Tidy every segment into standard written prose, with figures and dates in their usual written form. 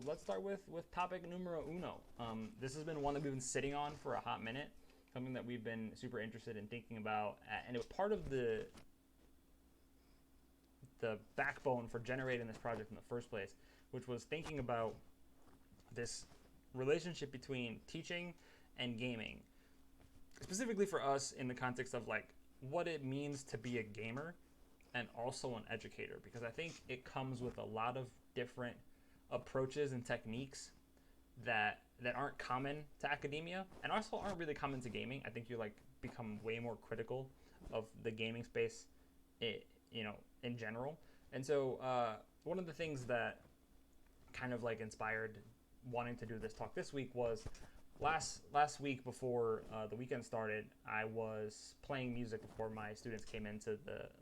let's start with topic numero uno. This has been one that we've been sitting on for a hot minute, something that we've been super interested in thinking about, and it was part of the backbone for generating this project in the first place, which was thinking about this relationship between teaching and gaming, specifically for us in the context of like what it means to be a gamer and also an educator, because I think it comes with a lot of different approaches and techniques that aren't common to academia and also aren't really common to gaming. I think you like become way more critical of the gaming space, you know, in general. And so one of the things that kind of like inspired wanting to do this talk this week was last week before the weekend started, I was playing music before my students came into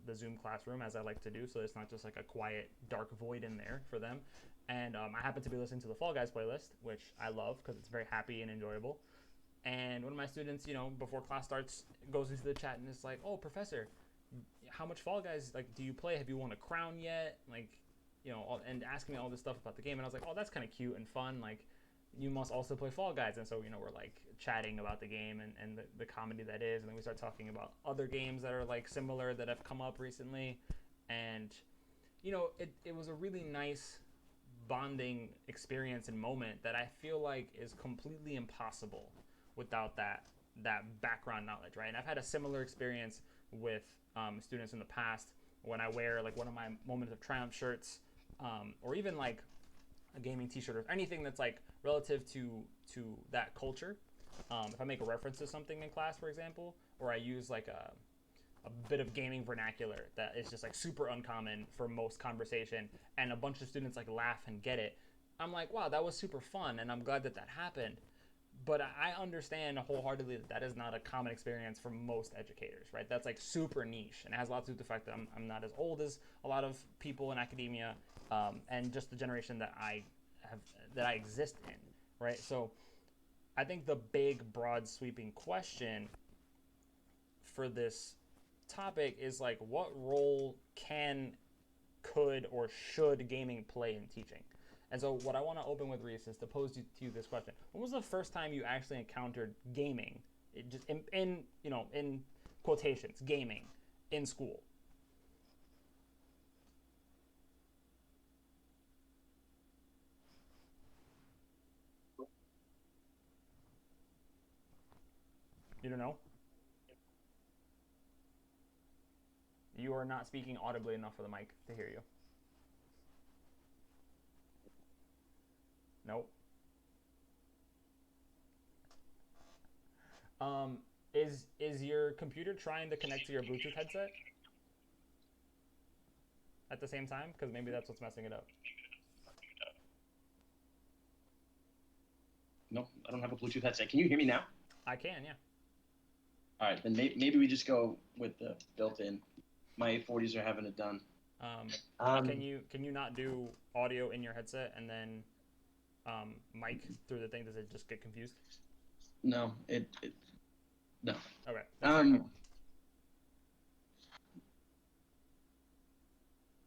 the Zoom classroom, as I like to do, so it's not just like a quiet dark void in there for them. And I happened to be listening to the Fall Guys playlist, which I love because it's very happy and enjoyable. And one of my students, you know, before class starts, goes into the chat and is like, "Oh, professor, how much Fall Guys like do you play? Have you won a crown yet?" Like, you know, and asking me all this stuff about the game. And I was like, "Oh, that's kind of cute and fun. Like, you must also play Fall Guys." And so, you know, we're like chatting about the game and the comedy that is. And then we start talking about other games that are like similar that have come up recently. And, you know, it was a really nice bonding experience and moment that I feel like is completely impossible without that background knowledge, right? And I've had a similar experience with students in the past when I wear like one of my Moment of Triumph shirts, or even like a gaming T-shirt or anything that's like relative to that culture. If I make a reference to something in class, for example, or I use like a bit of gaming vernacular that is just like super uncommon for most conversation, and a bunch of students like laugh and get it, I'm like, wow, that was super fun, and I'm glad that that happened. But I understand wholeheartedly that that is not a common experience for most educators, right? That's like super niche, and it has a lot to do with the fact that I'm not as old as a lot of people in academia, and just the generation have that I exist in, right? So I think the big, broad, sweeping question for this topic is like, what role could, or should gaming play in teaching? And so, what I want to open with, Reese, is to pose to you this question: when was the first time you actually encountered gaming, just in you know in quotations, gaming, in school? You don't know. You are not speaking audibly enough for the mic to hear you. Nope. Um, is your computer trying to connect to your Bluetooth headset at the same time? Because maybe that's what's messing it up. No, I don't have a Bluetooth headset. Can you hear me now? I can, yeah. All right, then maybe we just go with the built-in. My 840s are having it done. Um, Um, can you not do audio in your headset and then mic through the thing? Does it just get confused? no, no. Okay, that's fine. Um,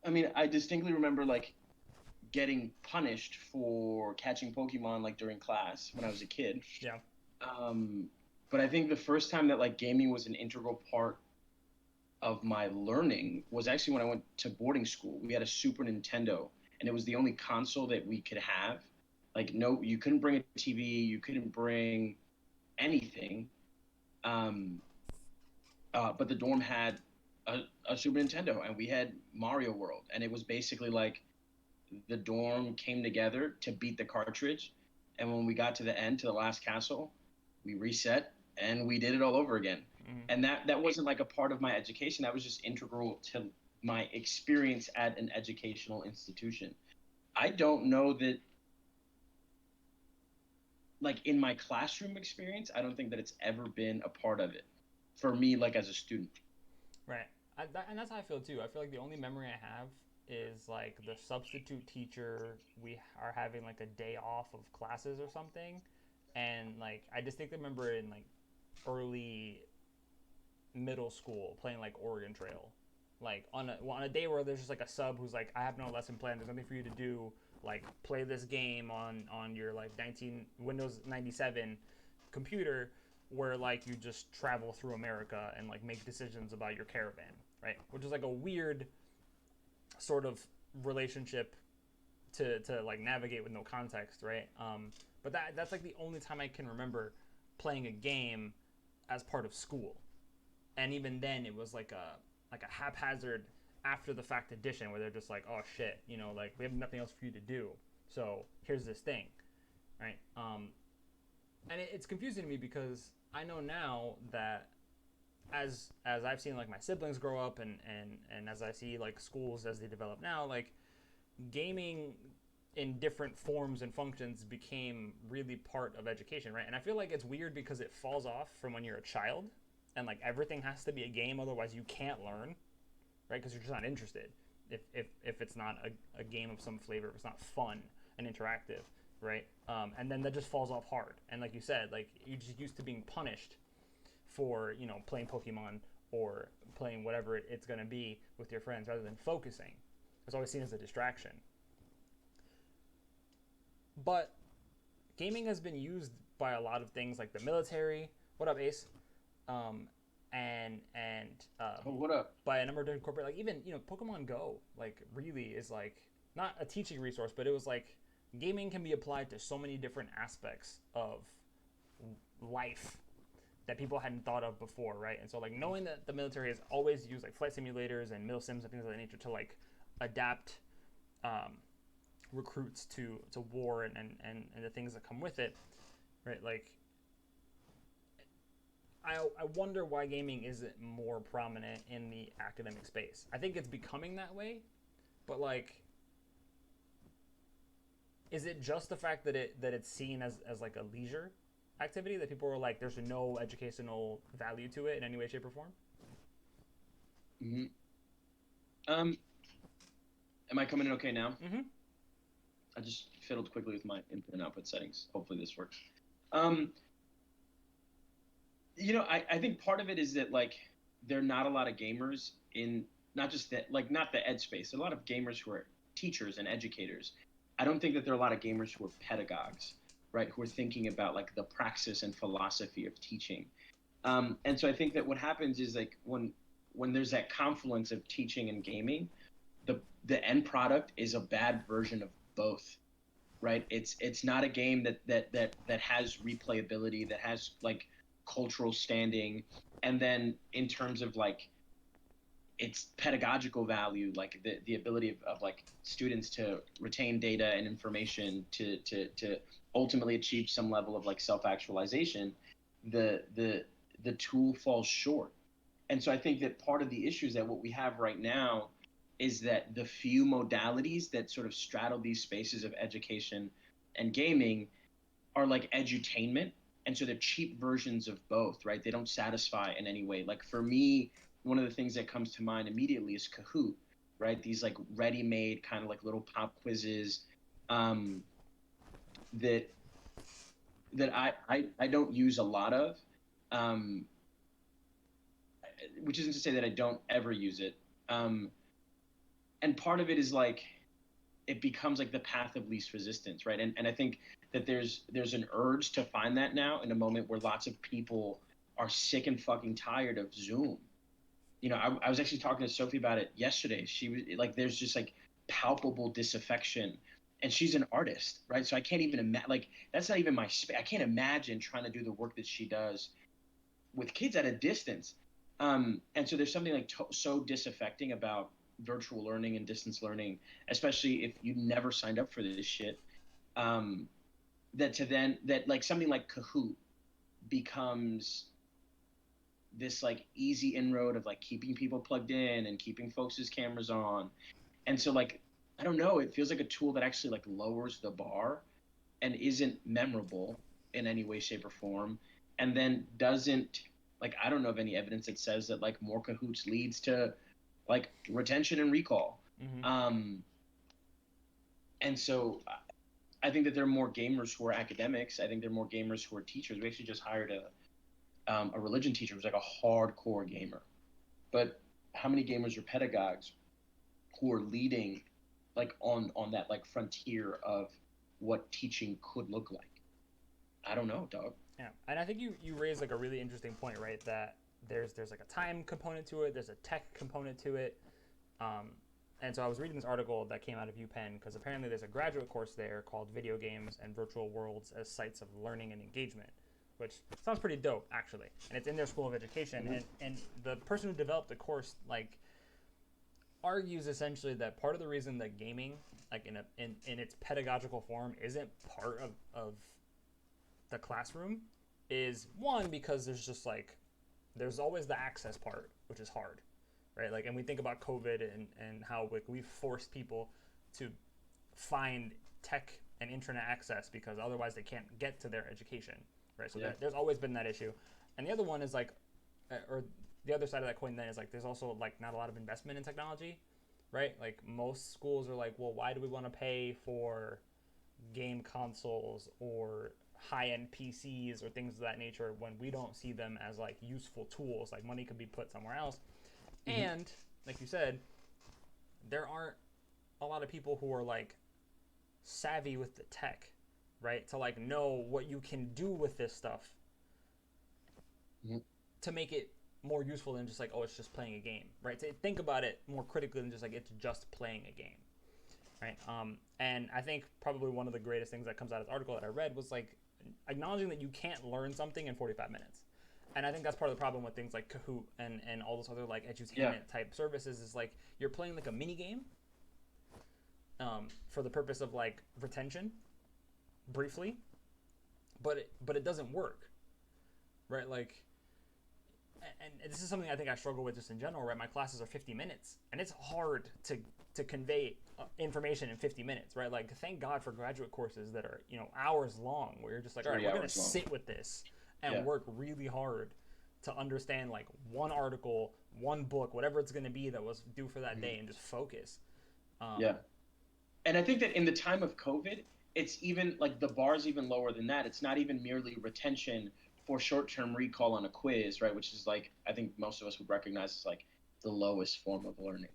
I mean, I distinctly remember like getting punished for catching Pokemon like during class when I was a kid. Yeah. Um, but I think the first time that like gaming was an integral part of my learning was actually when I went to boarding school. We had a Super Nintendo, and it was the only console that we could have. Like, no, you couldn't bring a TV, you couldn't bring anything. Um, but the dorm had a Super Nintendo, and we had Mario World, and it was basically like the dorm came together to beat the cartridge, and when we got to the end, to the last castle, we reset and we did it all over again. Mm-hmm. And that wasn't like a part of my education. That was just integral to my experience at an educational institution. I don't know that, like in my classroom experience, I don't think that it's ever been a part of it for me, like as a student. Right. And that's how I feel too. I feel like the only memory I have is like the substitute teacher. We are having like a day off of classes or something, and like I distinctly remember in like early middle school playing like Oregon Trail, like on a day where there's just like a sub who's like, I have no lesson plan. There's nothing for you to do. like play this game on your like 19 Windows 97 computer where like you just travel through America and like make decisions about your caravan, right? Which is like a weird sort of relationship to like navigate with no context, right? But that's like the only time I can remember playing a game as part of school, and even then it was like a haphazard after the fact addition where they're just like, oh shit, you know, like we have nothing else for you to do, so here's this thing, right? And it's confusing to me because I know now that as I've seen like my siblings grow up and as I see like schools as they develop now, like gaming in different forms and functions became really part of education, right? And I feel like it's weird because it falls off from when you're a child and like everything has to be a game, otherwise you can't learn, right? Because you're just not interested if it's not a game of some flavor, if it's not fun and interactive, right? And then that just falls off hard. And like you said, like you're just used to being punished for, you know, playing Pokemon or playing whatever it's going to be with your friends rather than focusing. It's always seen as a distraction. But gaming has been used by a lot of things like the military. What up, Ace? Um, and Oh, what up? by a number of different corporate, like even you know Pokemon Go, like really is like not a teaching resource, but it was like gaming can be applied to so many different aspects of life that people hadn't thought of before, right? And so like knowing that the military has always used like flight simulators and mil sims and things of that nature to like adapt um, recruits to war and the things that come with it, right? Like I wonder why gaming isn't more prominent in the academic space. I think it's becoming that way, but like, is it just the fact that it's seen as like a leisure activity that people are like, there's no educational value to it in any way, shape, or form? Hmm. Um, am I coming in okay now? Mm-hmm. I just fiddled quickly with my input and output settings. Hopefully this works. Um, I think part of it is that like there are not a lot of gamers in not just that like not the ed space. There are a lot of gamers who are teachers and educators. I don't think that there are a lot of gamers who are pedagogues, right? Who are thinking about like the praxis and philosophy of teaching. And so I think that what happens is like when there's that confluence of teaching and gaming, the end product is a bad version of both, right? It's not a game that has replayability, that has like cultural standing, and then in terms of like its pedagogical value, like the ability of like students to retain data and information to ultimately achieve some level of like self-actualization, the tool falls short. And so I think that part of the issue is that what we have right now is that the few modalities that sort of straddle these spaces of education and gaming are like edutainment. And so they're cheap versions of both, right? They don't satisfy in any way. Like for me, one of the things that comes to mind immediately is Kahoot, right? These like ready-made kind of like little pop quizzes um, that I don't use a lot of, um, which isn't to say that I don't ever use it. Um, and part of it is like it becomes like the path of least resistance, right? And I think that there's an urge to find that now in a moment where lots of people are sick and fucking tired of Zoom. I was actually talking to Sophie about it yesterday. She was like, there's just like palpable disaffection, and she's an artist, right? So I can't even imagine, like, that's not even my space. I can't imagine trying to do the work that she does with kids at a distance. And so there's something like so disaffecting about virtual learning and distance learning, especially if you never signed up for this shit. Um, that like something like Kahoot becomes this like easy inroad of like keeping people plugged in and keeping folks' cameras on. And so like I don't know, it feels like a tool that actually like lowers the bar and isn't memorable in any way, shape, or form, and then doesn't like I don't know of any evidence that says that like more Kahoots leads to like retention and recall. Mm-hmm. And so I think that there are more gamers who are academics. I think there are more gamers who are teachers. We actually just hired a religion teacher who's like a hardcore gamer. But how many gamers are pedagogues who are leading like on that like frontier of what teaching could look like. I don't know, dog. Yeah, and I think you raised like a really interesting point, right? That there's like a time component to it, there's a tech component to it, um, and so I was reading this article that came out of UPenn because apparently there's a graduate course there called Video Games and Virtual Worlds as Sites of Learning and Engagement, which sounds pretty dope actually, and it's in their School of Education, and the person who developed the course like argues essentially that part of the reason that gaming like in its pedagogical form isn't part of the classroom is one because there's just like there's always the access part which is hard, right? Like, and we think about COVID and how like we've forced people to find tech and internet access because otherwise they can't get to their education, right? So there's always been that issue. And the other one is like or the other side of that coin then is like there's also like not a lot of investment in technology, right? Like most schools are like, well, why do we want to pay for game consoles or high-end PCs or things of that nature when we don't see them as like useful tools? Like money could be put somewhere else. And like you said, there aren't a lot of people who are like savvy with the tech, right? To like know what you can do with this stuff to make it more useful than just like, oh, it's just playing a game, right? To think about it more critically than just like it's just playing a game, right? And I think probably one of the greatest things that comes out of this article that I read was like acknowledging that you can't learn something in 45 minutes. And I think that's part of the problem with things like Kahoot and all those other like edutainment type services is like you're playing like a mini game for the purpose of like retention briefly, but it doesn't work, right? Like, and this is something I think I struggle with just in general, right? My classes are 50 minutes, and it's hard to convey information in 50 minutes, right? Like, thank God for graduate courses that are, hours long, where you're just like, all right, we're going to sit with this and work really hard to understand, like, one article, one book, whatever it's going to be that was due for that day, and just focus. And I think that in the time of COVID, it's even, like, the bar's even lower than that. It's not even merely retention for short-term recall on a quiz, right? Which is like, I think most of us would recognize as like the lowest form of learning.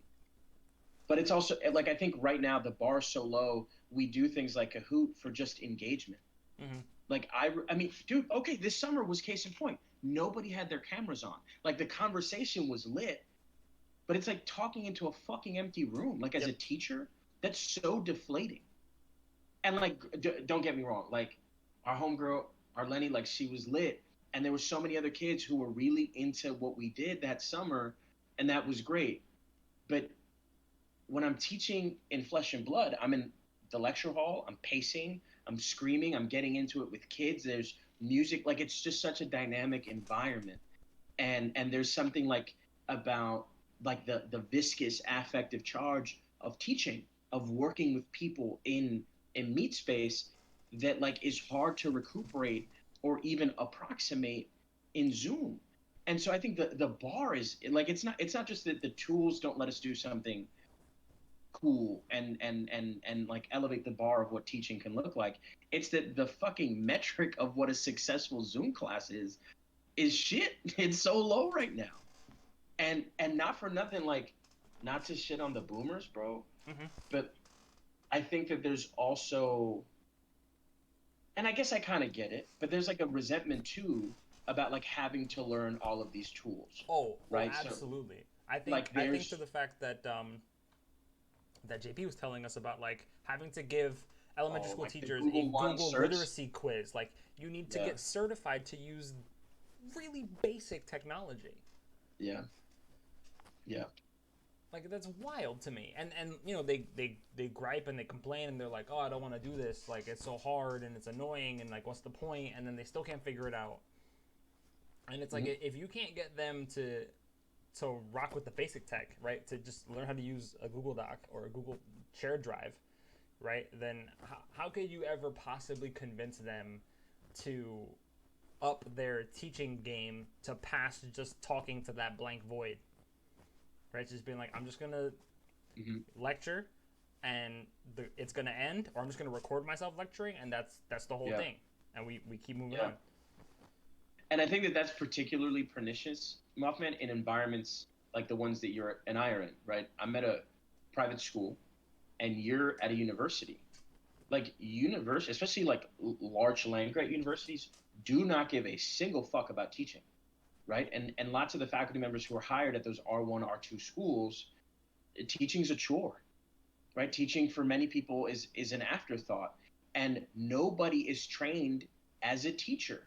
But it's also like, I think right now the bar is so low, we do things like Kahoot for just engagement. Like I mean, dude, okay, this summer was case in point. Nobody had their cameras on. Like the conversation was lit, but it's like talking into a fucking empty room. Like as a teacher, that's so deflating. And like, don't get me wrong, like our homegirl, our Lenny, like she was lit, and there were so many other kids who were really into what we did that summer, and that was great. But when I'm teaching in flesh and blood, I'm in the lecture hall, I'm pacing, I'm screaming, I'm getting into it with kids. There's music, like it's just such a dynamic environment, and there's something like about like the viscous affective charge of teaching, of working with people in meet space that like is hard to recuperate or even approximate in Zoom. And so I think the bar is like it's not just that the tools don't let us do something cool and like elevate the bar of what teaching can look like. It's that the fucking metric of what a successful Zoom class is shit. It's so low right now. And not for nothing, like not to shit on the boomers, bro, but I think that there's also, and I guess I kind of get it, but there's like a resentment too about like having to learn all of these tools. Oh, right? Absolutely. So, I think to the fact that that JP was telling us about like having to give elementary school like teachers Google a Google search. Literacy quiz. Like you need to get certified to use really basic technology. Yeah. Like that's wild to me. And they gripe and they complain and they're like, oh, I don't want to do this. Like it's so hard and it's annoying and like what's the point? And then they still can't figure it out. And it's like if you can't get them to rock with the basic tech, right? To just learn how to use a Google Doc or a Google shared drive, right? Then how could you ever possibly convince them to up their teaching game to pass just talking to that blank void, right? Just being like, I'm just gonna lecture, and it's gonna end, or I'm just gonna record myself lecturing, and that's the whole thing, and we keep moving on. And I think that that's particularly pernicious, Mothman, in environments like the ones that you're and I are in, right? I'm at a private school, and you're at a university. Like university, especially like large land grant universities, do not give a single fuck about teaching, right? And lots of the faculty members who are hired at those R1, R2 schools, teaching's a chore, right? Teaching for many people is an afterthought, and nobody is trained as a teacher.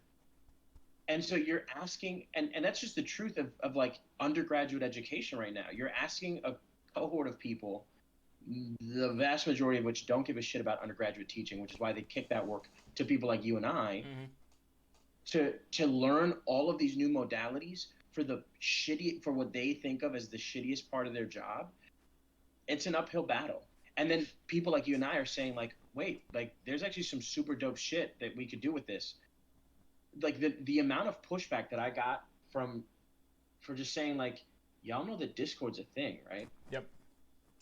And so you're asking, and that's just the truth of like undergraduate education right now. You're asking a cohort of people, the vast majority of which don't give a shit about undergraduate teaching, which is why they kick that work to people like you and I, Mm-hmm. to learn all of these new modalities for the shitty, for what they think of as the shittiest part of their job. It's an uphill battle. And then people like you and I are saying like, wait, like there's actually some super dope shit that we could do with this. Like the amount of pushback that I got from for just saying like, y'all know that Discord's a thing, right? Yep.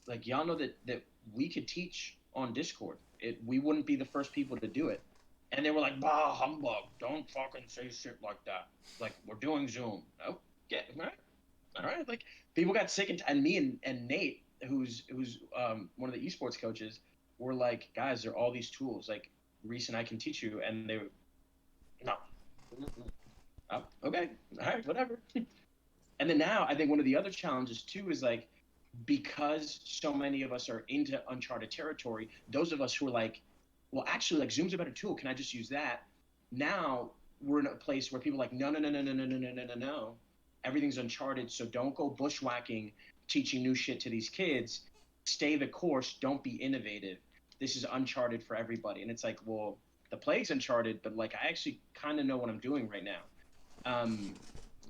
Like y'all know that we could teach on Discord. We wouldn't be the first people to do it. And they were like, bah, humbug, don't fucking say shit like that. Like, we're doing Zoom. Oh, yeah, all right. Like, people got sick, and me and Nate, who's one of the esports coaches, were like, guys, there are all these tools. Like, Reese and I can teach you. And they were, no. Oh, okay, all right, whatever. And then now, I think one of the other challenges, too, is like, because so many of us are into uncharted territory, those of us who are like, well, actually, like Zoom's a better tool. Can I just use that? Now we're in a place where people are like, no, no, no, no, no, no, no, no, no, no, no. Everything's uncharted. So don't go bushwhacking, teaching new shit to these kids. Stay the course. Don't be innovative. This is uncharted for everybody. And it's like, well, the play's uncharted, but like I actually kind of know what I'm doing right now.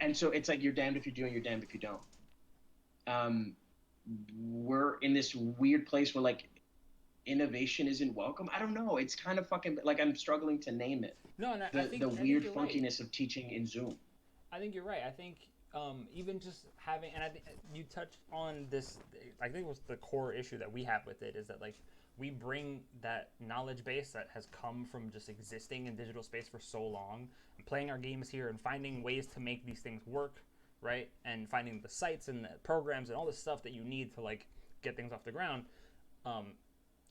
And so it's like you're damned if you do and you're damned if you don't. We're in this weird place where like innovation isn't welcome. I don't know. It's kind of fucking like I'm struggling to name it. No, and I think The I think weird you're right. funkiness of teaching in Zoom. I think you're right. I think even just having, and I think you touched on this. I think it was the core issue that we have with it is that like we bring that knowledge base that has come from just existing in digital space for so long and playing our games here and finding ways to make these things work, right? And finding the sites and the programs and all the stuff that you need to like get things off the ground.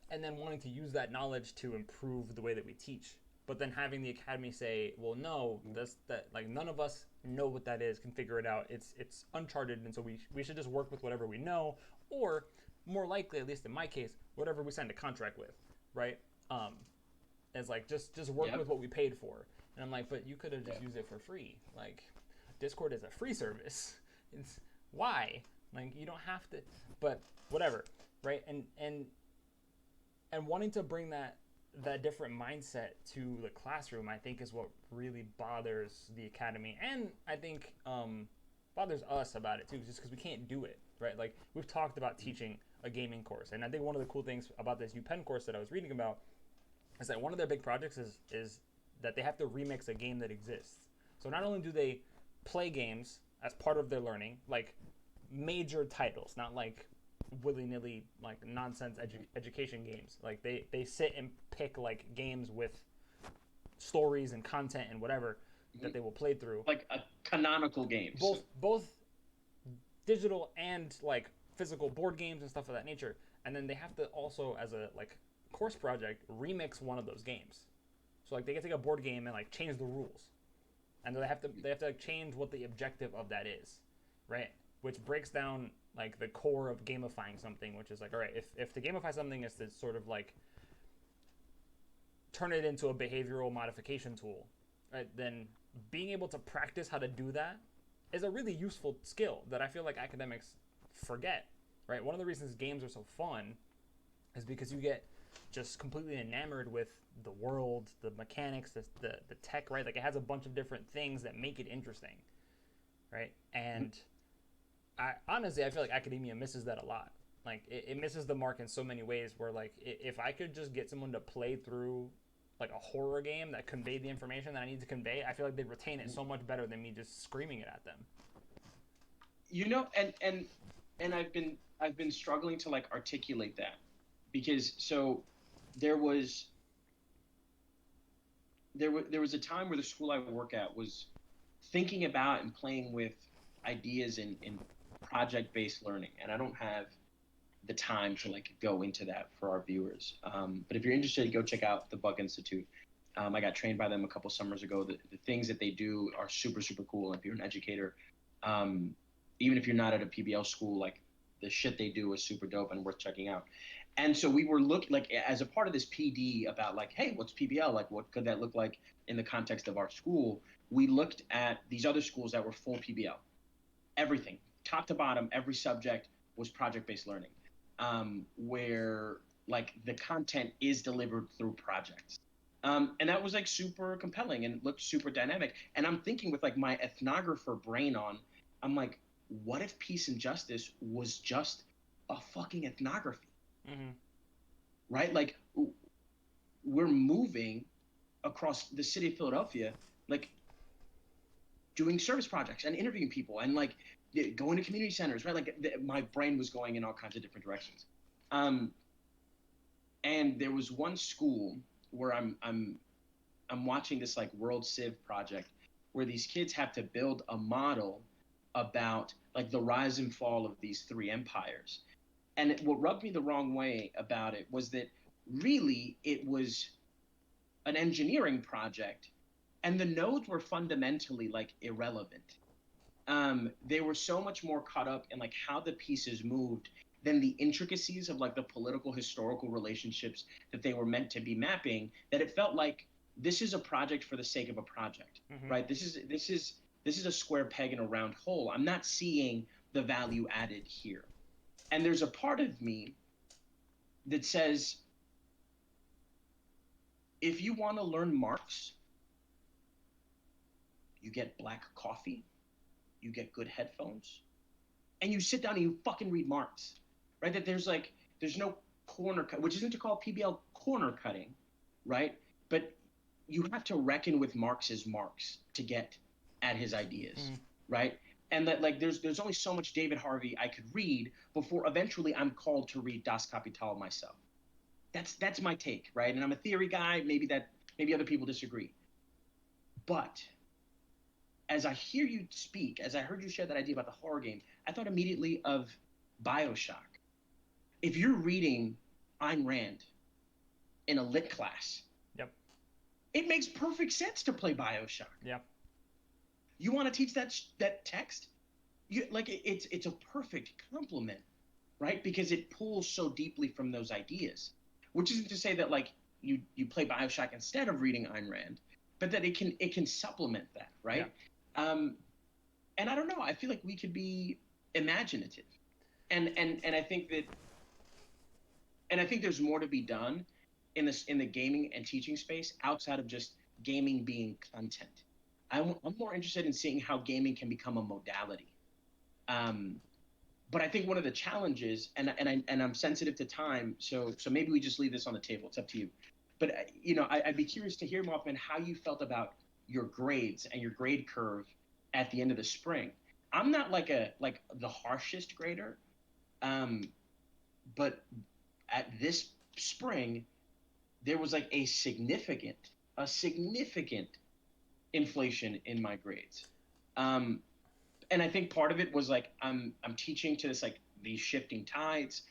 And then wanting to use that knowledge to improve the way that we teach. But then having the academy say, well, no, that like none of us know what that is, can figure it out. It's uncharted, and so we should just work with whatever we know, or more likely, at least in my case, whatever we signed a contract with, right? As like just work with what we paid for. And I'm like, but you could have just used it for free. Like, Discord is a free service. It's why? Like you don't have to, but whatever, right? And wanting to bring that different mindset to the classroom, I think, is what really bothers the academy, and I think bothers us about it too, just because we can't do it, right? Like we've talked about teaching a gaming course, and I think one of the cool things about this UPenn course that I was reading about is that one of their big projects is that they have to remix a game that exists. So not only do they play games as part of their learning, like major titles, not like willy-nilly like nonsense education games. Like they sit and pick like games with stories and content and whatever that they will play through, like a canonical games, both digital and like physical board games and stuff of that nature. And then they have to also, as a like course project, remix one of those games. So like they get to take a board game and like change the rules, and they have to like, change what the objective of that is, right? Which breaks down like the core of gamifying something, which is like, all right, if to gamify something is to sort of like turn it into a behavioral modification tool, right? Then being able to practice how to do that is a really useful skill that I feel like academics forget, right? One of the reasons games are so fun is because you get just completely enamored with the world, the mechanics, the tech, right? Like it has a bunch of different things that make it interesting, right? And I honestly, I feel like academia misses that a lot. Like it misses the mark in so many ways where like if I could just get someone to play through like a horror game that conveyed the information that I need to convey, I feel like they'd retain it so much better than me just screaming it at them. You know, and I've been struggling to like articulate that, because so there was a time where the school I work at was thinking about and playing with ideas in project-based learning, and I don't have the time to like go into that for our viewers. But if you're interested, go check out the Bug Institute. I got trained by them a couple summers ago. The things that they do are super, super cool. If you're an educator, even if you're not at a PBL school, like the shit they do is super dope and worth checking out. And so we were looking like as a part of this PD about like, hey, what's PBL? Like, what could that look like in the context of our school? We looked at these other schools that were full PBL. Everything, top to bottom, every subject was project-based learning, where like the content is delivered through projects. And that was like super compelling and looked super dynamic. And I'm thinking with like my ethnographer brain on, I'm like, what if Peace and Justice was just a fucking ethnography? Mm-hmm. Right? Like we're moving across the city of Philadelphia, like doing service projects and interviewing people and like going to community centers, right? Like my brain was going in all kinds of different directions. And there was one school where I'm watching this like World Civ project where these kids have to build a model about like the rise and fall of these three empires. And what rubbed me the wrong way about it was that really it was an engineering project and the nodes were fundamentally like irrelevant. They were so much more caught up in like how the pieces moved than the intricacies of like the political historical relationships that they were meant to be mapping, that it felt like this is a project for the sake of a project. Mm-hmm. Right? This is a square peg in a round hole. I'm not seeing the value added here. And there's a part of me that says, if you want to learn Marx, you get black coffee, you get good headphones, and you sit down and you fucking read Marx, right? That there's no corner cut, which isn't to call PBL corner cutting, right? But you have to reckon with Marx's Marx to get at his ideas, right? And that like there's only so much David Harvey I could read before eventually I'm called to read Das Kapital myself. That's my take, right? And I'm a theory guy. Maybe other people disagree, but as I hear you speak, as I heard you share that idea about the horror game, I thought immediately of BioShock. If you're reading Ayn Rand in a lit class, Yep. it makes perfect sense to play BioShock. Yep. You want to teach that text? It's a perfect complement, right? Because it pulls so deeply from those ideas. Which isn't to say that like you play BioShock instead of reading Ayn Rand, but that it can supplement that, right? Yeah. And I don't know. I feel like we could be imaginative, and I think that, and I think there's more to be done in the gaming and teaching space outside of just gaming being content. I'm more interested in seeing how gaming can become a modality. But I think one of the challenges, and I'm sensitive to time, so maybe we just leave this on the table. It's up to you. But I'd be curious to hear, Mothman, how you felt about your grades and your grade curve at the end of the spring. I'm not like the harshest grader, but at this spring, there was like a significant inflation in my grades. And I think part of it was like I'm teaching to this like these shifting tides,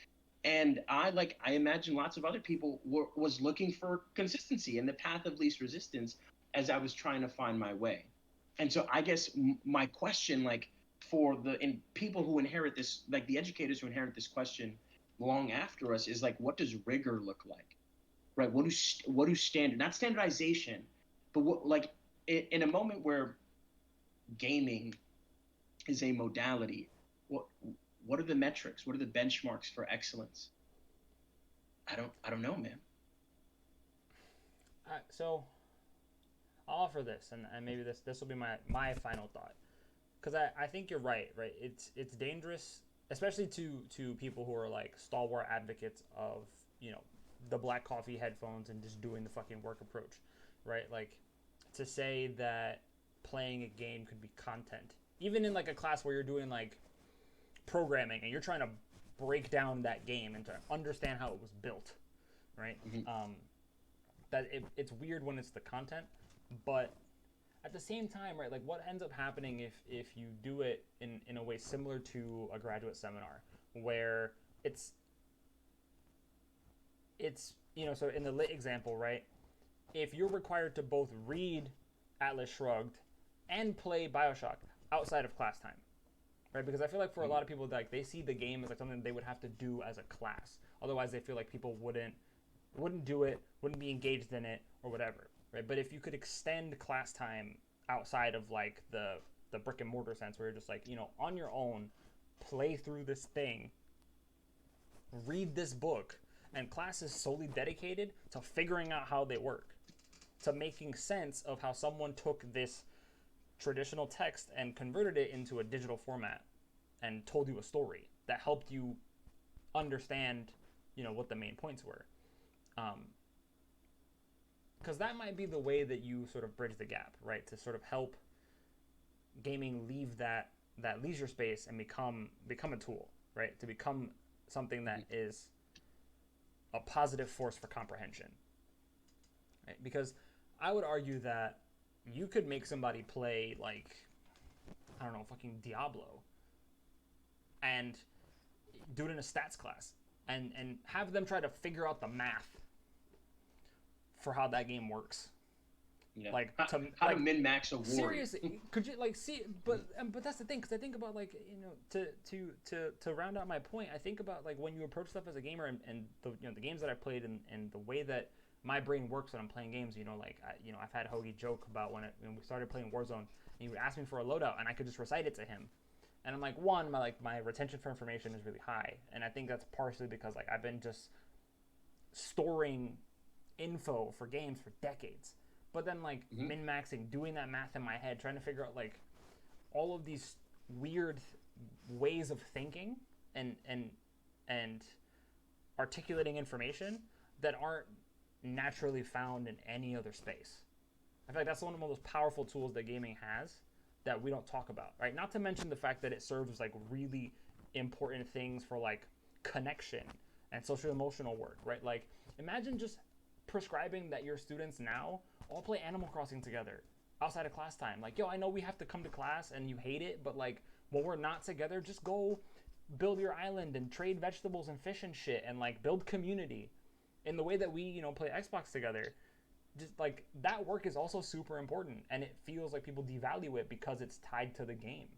and I imagine lots of other people was looking for consistency in the path of least resistance as I was trying to find my way. And so I guess my question, like for the people who inherit this, like the educators who inherit this question long after us, is like, what does rigor look like, right? What do standard, not standardization, but what, like in a moment where gaming is a modality, what are the metrics? What are the benchmarks for excellence? I don't know, man. So I'll offer this, and maybe this will be my final thought, because I think you're right. It's dangerous, especially to people who are like stalwart advocates of the black coffee headphones and just doing the fucking work approach, right? Like to say that playing a game could be content, even in like a class where you're doing like programming and you're trying to break down that game and to understand how it was built, right? Mm-hmm. That it's weird when it's the content, but at the same time, right, like what ends up happening if you do it in a way similar to a graduate seminar where it's it's, so in the lit example, right? If you're required to both read Atlas Shrugged and play BioShock outside of class time, right? Because I feel like for a lot of people, like they see the game as like something they would have to do as a class. Otherwise, they feel like people wouldn't do it, wouldn't be engaged in it, or whatever, right? But if you could extend class time outside of like the brick and mortar sense, where you're just like, on your own, play through this thing, read this book, and class is solely dedicated to figuring out how they work, to making sense of how someone took this traditional text and converted it into a digital format and told you a story that helped you understand, what the main points were. Because that might be the way that you sort of bridge the gap, right? To sort of help gaming leave that leisure space and become a tool, right? To become something that is a positive force for comprehension, right? Because I would argue that you could make somebody play like, I don't know, fucking Diablo, and do it in a stats class, and have them try to figure out the math for how that game works. Yeah. Like how to min max a war. Seriously, could you like see? But that's the thing, because I think about like, to round out my point, I think about like when you approach stuff as a gamer, and the the games that I played, and the way that my brain works when I'm playing games. Like I've had Hoagie joke about when we started playing Warzone, and he would ask me for a loadout, and I could just recite it to him. And I'm like, one, my retention for information is really high, and I think that's partially because like I've been just storing info for games for decades. But then like min-maxing, doing that math in my head, trying to figure out like all of these weird ways of thinking and articulating information that aren't naturally found in any other space. I feel like that's one of the most powerful tools that gaming has that we don't talk about, right? Not to mention the fact that it serves like really important things for like connection and social emotional work, right? Like imagine just prescribing that your students now all play Animal Crossing together outside of class time. Like, yo, I know we have to come to class and you hate it, but like when we're not together, just go build your island and trade vegetables and fish and shit, and like build community in the way that we, play Xbox together. Just like that work is also super important, and it feels like people devalue it because it's tied to the game.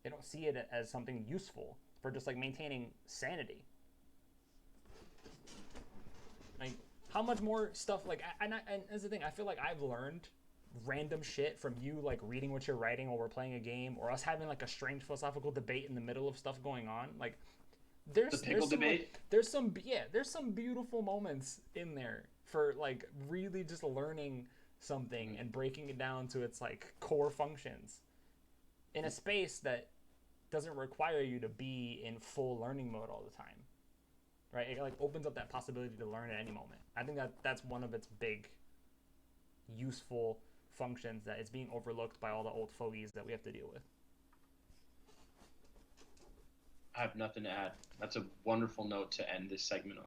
They don't see it as something useful for just like maintaining sanity. Like, how much more stuff like and that's the thing, I feel like I've learned random shit from you, like reading what you're writing while we're playing a game, or us having like a strange philosophical debate in the middle of stuff going on. Like there's some debate. Like, there's some beautiful moments in there for like really just learning something and breaking it down to its like core functions in a space that doesn't require you to be in full learning mode all the time. Right? It like opens up that possibility to learn at any moment. I think that's one of its big useful functions that is being overlooked by all the old fogies that we have to deal with. I have nothing to add. That's a wonderful note to end this segment on.